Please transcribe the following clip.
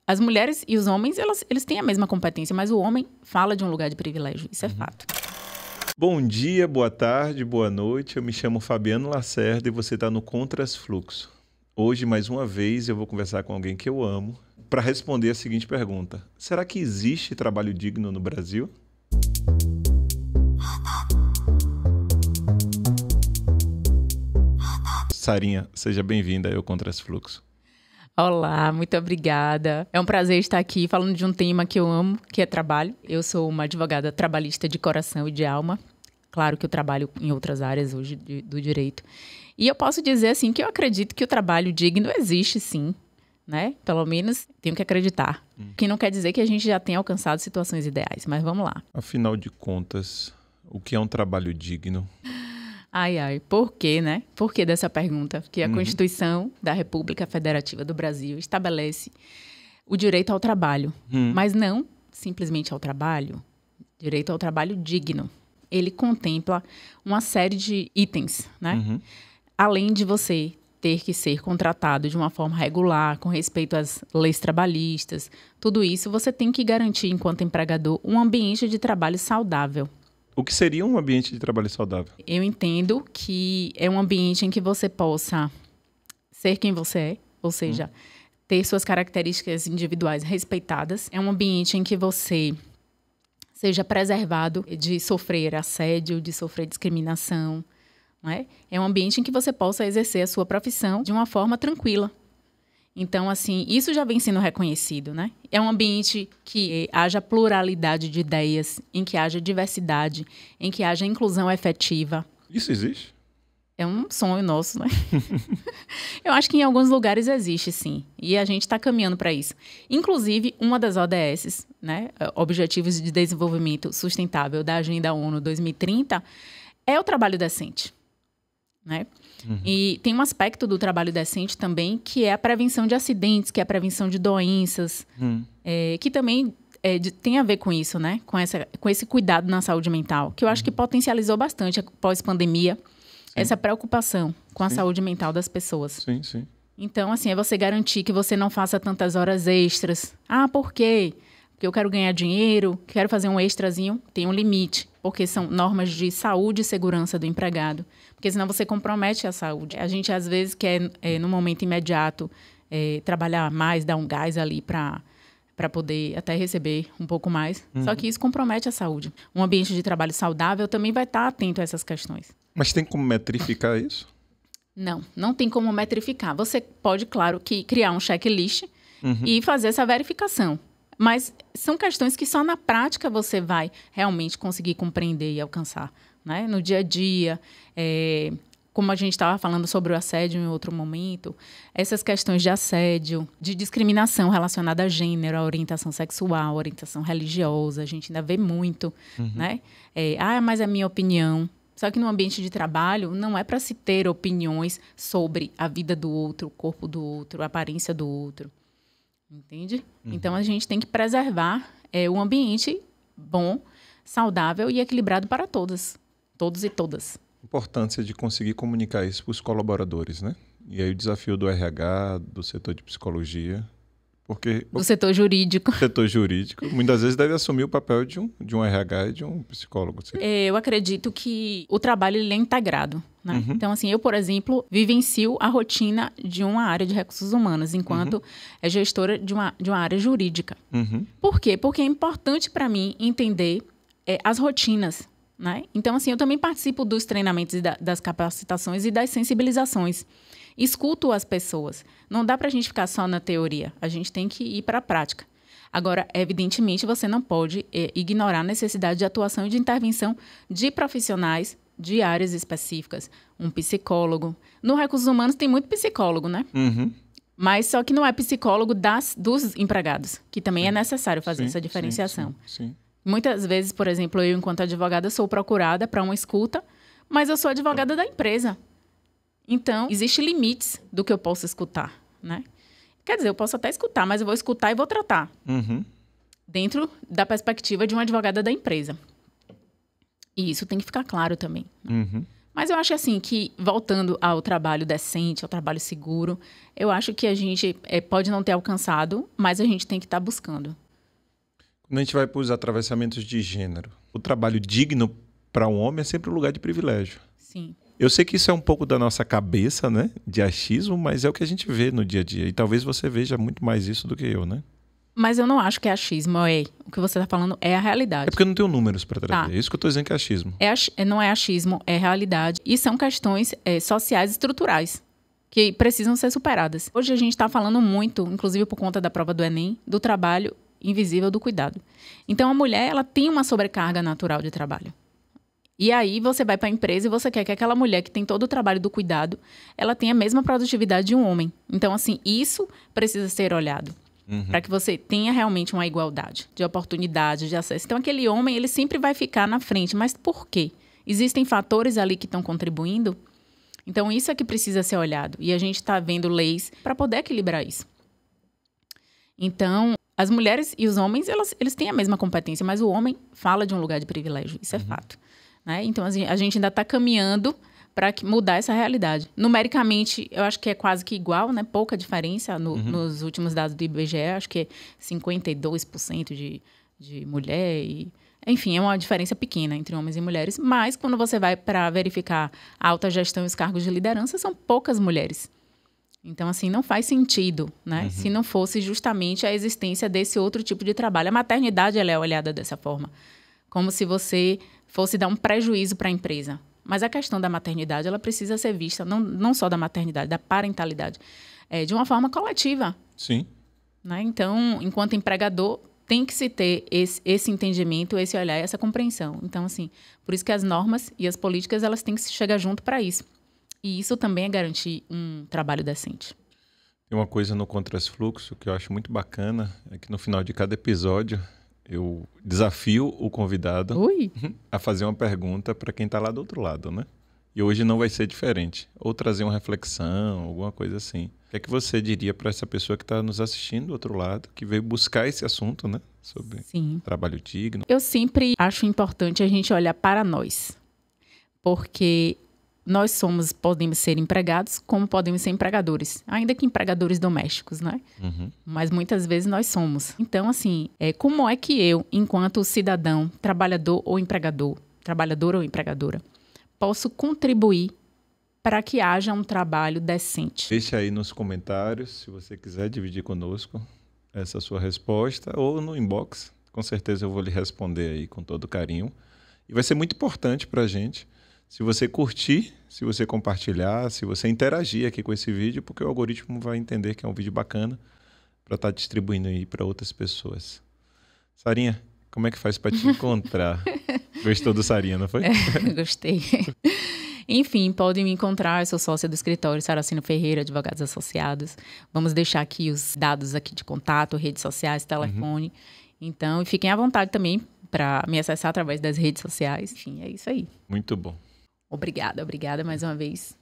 As mulheres e os homens, eles têm a mesma competência, mas o homem fala de um lugar de privilégio. Isso é fato. Bom dia, boa tarde, boa noite. Eu me chamo Fabiano Lacerda e você está no Contras Fluxo. Hoje, mais uma vez, eu vou conversar com alguém que eu amo para responder a seguinte pergunta. Será que existe trabalho digno no Brasil? Sarinha, seja bem-vinda ao Contras Fluxo. Olá, muito obrigada. É um prazer estar aqui falando de um tema que eu amo, que é trabalho. Eu sou uma advogada trabalhista de coração e de alma. Claro que eu trabalho em outras áreas hoje do direito. E eu posso dizer assim que eu acredito que o trabalho digno existe, sim, né? Pelo menos tenho que acreditar. Que não quer dizer que a gente já tenha alcançado situações ideais, mas vamos lá. Afinal de contas, o que é um trabalho digno? Ai, por quê, né? Por que dessa pergunta? Porque a Constituição da República Federativa do Brasil estabelece o direito ao trabalho, mas não simplesmente ao trabalho, direito ao trabalho digno. Ele contempla uma série de itens, né? Além de você ter que ser contratado de uma forma regular, com respeito às leis trabalhistas, tudo isso você tem que garantir, enquanto empregador, um ambiente de trabalho saudável. O que seria um ambiente de trabalho saudável? Eu entendo que é um ambiente em que você possa ser quem você é, ou seja, ter suas características individuais respeitadas. É um ambiente em que você seja preservado de sofrer assédio, de sofrer discriminação. Não é? É um ambiente em que você possa exercer a sua profissão de uma forma tranquila. Então, assim, isso já vem sendo reconhecido, né? É um ambiente que haja pluralidade de ideias, em que haja diversidade, em que haja inclusão efetiva. Isso existe? É um sonho nosso, né? Eu acho que em alguns lugares existe, sim. E a gente está caminhando para isso. Inclusive, uma das ODS, né, Objetivos de Desenvolvimento Sustentável da Agenda ONU 2030, é o trabalho decente, né? E tem um aspecto do trabalho decente também, que é a prevenção de acidentes, que é a prevenção de doenças, que também tem a ver com isso, né? Com esse cuidado na saúde mental, que eu acho que potencializou bastante pós-pandemia, essa preocupação com a saúde mental das pessoas. Sim, sim. Então, assim, é você garantir que você não faça tantas horas extras. Ah, por quê? Porque eu quero ganhar dinheiro, quero fazer um extrazinho, tem um limite, porque são normas de saúde e segurança do empregado, porque senão você compromete a saúde. A gente, às vezes, quer, no momento imediato, trabalhar mais, dar um gás ali para poder até receber um pouco mais, só que isso compromete a saúde. Um ambiente de trabalho saudável também vai estar atento a essas questões. Mas tem como metrificar isso? Não tem como metrificar. Você pode, claro, que criar um checklist e fazer essa verificação. Mas são questões que só na prática você vai realmente conseguir compreender e alcançar, né? No dia a dia, como a gente estava falando sobre o assédio em outro momento, essas questões de assédio, de discriminação relacionada a gênero, a orientação sexual, a orientação religiosa, a gente ainda vê muito, né? Mas é a minha opinião. Só que no ambiente de trabalho não é para se ter opiniões sobre a vida do outro, o corpo do outro, a aparência do outro. Entende? Então, a gente tem que preservar um ambiente bom, saudável e equilibrado para todos e todas. Importância de conseguir comunicar isso para os colaboradores, né? E aí o desafio do RH, do setor de psicologia, porque... Do setor jurídico. Setor jurídico, muitas vezes deve assumir o papel de um RH e de um psicólogo. Eu acredito que o trabalho ele é integrado, né? Então, assim, eu, por exemplo, vivencio a rotina de uma área de recursos humanos, enquanto é gestora de uma área jurídica. Por quê? Porque é importante para mim entender as rotinas, né? Então, assim, eu também participo dos treinamentos, das capacitações e das sensibilizações. Escuto as pessoas. Não dá para a gente ficar só na teoria. A gente tem que ir para a prática. Agora, evidentemente, você não pode ignorar a necessidade de atuação e de intervenção de profissionais de áreas específicas. Um psicólogo. No Recursos Humanos tem muito psicólogo, né? Mas só que não é psicólogo dos empregados, que também é necessário fazer essa diferenciação. Sim. Muitas vezes, por exemplo, eu, enquanto advogada, sou procurada para uma escuta, mas eu sou advogada da empresa. Então, existem limites do que eu posso escutar, né? Quer dizer, eu posso até escutar, mas eu vou escutar e vou tratar. Dentro da perspectiva de uma advogada da empresa. E isso tem que ficar claro também. Mas eu acho assim que, voltando ao trabalho decente, ao trabalho seguro, eu acho que a gente pode não ter alcançado, mas a gente tem que estar buscando. Quando a gente vai para os atravessamentos de gênero, o trabalho digno para um homem é sempre um lugar de privilégio. Sim. Eu sei que isso é um pouco da nossa cabeça, né? De achismo, mas é o que a gente vê no dia a dia. E talvez você veja muito mais isso do que eu, né? Mas eu não acho que é achismo, o que você está falando é a realidade. É porque eu não tenho números para trazer. Tá. É isso que eu estou dizendo que é achismo. Não é achismo, é realidade. E são questões sociais e estruturais que precisam ser superadas. Hoje a gente está falando muito, inclusive por conta da prova do Enem, do trabalho invisível do cuidado. Então, a mulher ela tem uma sobrecarga natural de trabalho. E aí você vai para a empresa e você quer que aquela mulher que tem todo o trabalho do cuidado, ela tenha a mesma produtividade de um homem. Então, assim, isso precisa ser olhado. Para que você tenha realmente uma igualdade de oportunidade, de acesso. Então, aquele homem, ele sempre vai ficar na frente. Mas por quê? Existem fatores ali que estão contribuindo? Então, isso é que precisa ser olhado. E a gente está vendo leis para poder equilibrar isso. Então, as mulheres e os homens, eles têm a mesma competência, mas o homem fala de um lugar de privilégio. Isso é fato. Né? Então, a gente ainda está caminhando para mudar essa realidade. Numericamente, eu acho que é quase que igual, né? Pouca diferença nos últimos dados do IBGE. Acho que é 52% de mulher. Enfim, é uma diferença pequena entre homens e mulheres. Mas, quando você vai para verificar a alta gestão e os cargos de liderança, são poucas mulheres. Então, assim, não faz sentido, né? Se não fosse justamente a existência desse outro tipo de trabalho. A maternidade, ela é olhada dessa forma. Como se você fosse dar um prejuízo para a empresa. Mas a questão da maternidade, ela precisa ser vista, não só da maternidade, da parentalidade, de uma forma coletiva. Sim. Né? Então, enquanto empregador, tem que se ter esse entendimento, esse olhar, essa compreensão. Então, assim, por isso que as normas e as políticas, elas têm que chegar junto para isso. E isso também é garantir um trabalho decente. Tem uma coisa no Contrasfluxo que eu acho muito bacana, é que no final de cada episódio, eu desafio o convidado a fazer uma pergunta para quem está lá do outro lado, né? E hoje não vai ser diferente. Ou trazer uma reflexão, alguma coisa assim. O que é que você diria para essa pessoa que está nos assistindo do outro lado, que veio buscar esse assunto, né? Sobre trabalho digno? Eu sempre acho importante a gente olhar para nós. Porque nós podemos ser empregados, como podemos ser empregadores. Ainda que empregadores domésticos, né? Mas muitas vezes nós somos. Então, assim, como é que eu, enquanto cidadão, trabalhador ou empregador, trabalhadora ou empregadora, posso contribuir para que haja um trabalho decente? Deixa aí nos comentários, se você quiser dividir conosco essa sua resposta, ou no inbox. Com certeza eu vou lhe responder aí com todo carinho. E vai ser muito importante para a gente se você curtir, se você compartilhar, se você interagir aqui com esse vídeo, porque o algoritmo vai entender que é um vídeo bacana para estar distribuindo aí para outras pessoas. Sarinha, como é que faz para te encontrar? Gostou do Sarinha, não foi? Gostei. Enfim, podem me encontrar, eu sou sócia do escritório Saracino Ferreira, Advogados Associados. Vamos deixar aqui os dados aqui de contato, redes sociais, telefone. Então, e fiquem à vontade também para me acessar através das redes sociais. Enfim, é isso aí. Muito bom. Obrigada mais uma vez.